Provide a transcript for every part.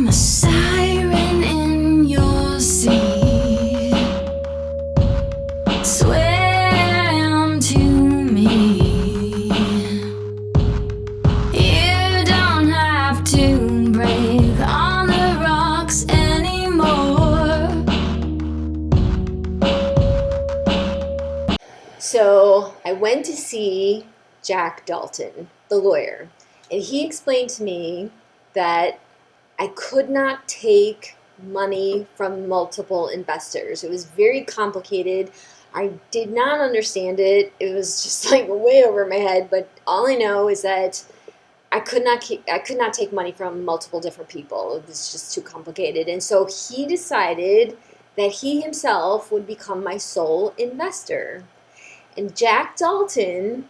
I'm a siren in your sea. Swim to me. You don't have to break on the rocks anymore. So I went to see Jack Dalton, the lawyer, and he explained to me that I could not take money from multiple investors. It was very complicated. I did not understand it. It was just like way over my head, but all I know is that I could not take money from multiple different people. It was just too complicated. And so he decided that he himself would become my sole investor. And Jack Dalton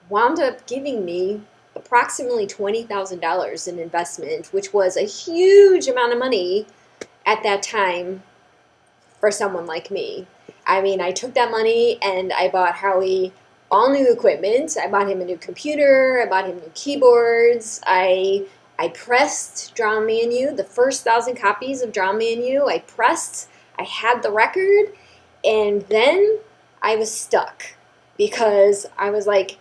wound up giving me approximately $20,000 in investment, which was a huge amount of money at that time for someone like me. I mean, I took that money and I bought Howie all new equipment. I bought him a new computer. I bought him new keyboards. I pressed Drown Me in You, the first 1,000 copies of Drown Me in You. I had the record, and then I was stuck because I was like,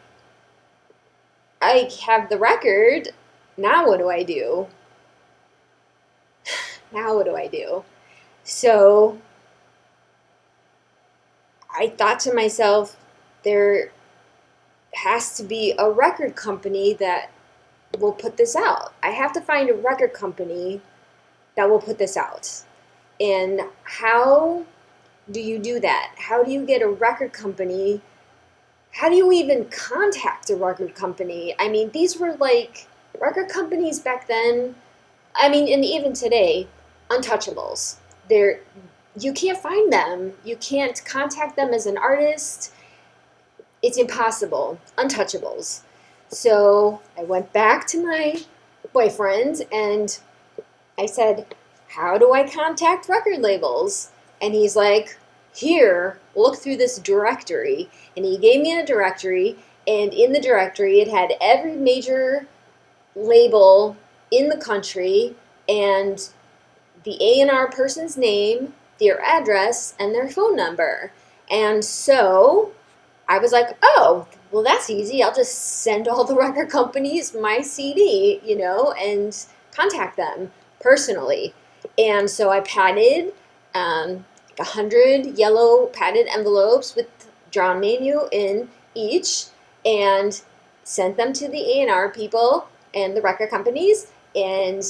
I have the record. Now what do I do? Now what do I do? So I thought to myself, there has to be a record company that will put this out. I have to find a record company that will put this out. And how do you do that? How do you get a record company? How do you even contact a record company? I mean, these were like record companies back then. I mean, and even today, untouchables. You can't find them. You can't contact them as an artist. It's impossible. Untouchables. So I went back to my boyfriend and I said, how do I contact record labels? And he's like, here, look through this directory. And he gave me a directory, and in the directory it had every major label in the country and the A&R person's name, their address, and their phone number. And so I was like, oh, well, that's easy. I'll just send all the record companies my CD, and contact them personally. And so I padded 100 yellow padded envelopes with Drown Me in You in each and sent them to the A&R people and the record companies. And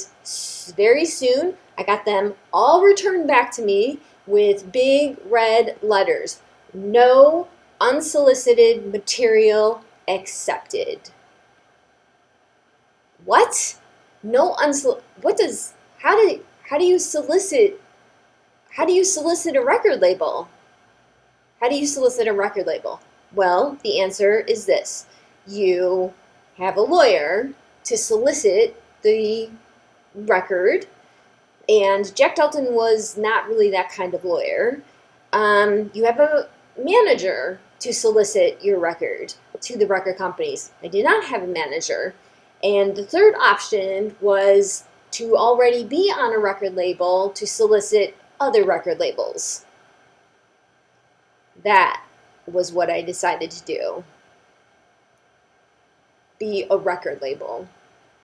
very soon I got them all returned back to me with big red letters. No unsolicited material accepted. What? How do you solicit a record label? How do you solicit a record label? Well, the answer is this. You have a lawyer to solicit the record, and Jack Dalton was not really that kind of lawyer. You have a manager to solicit your record to the record companies. I did not have a manager. And the third option was to already be on a record label to solicit other record labels. That was what I decided to do. Be a record label.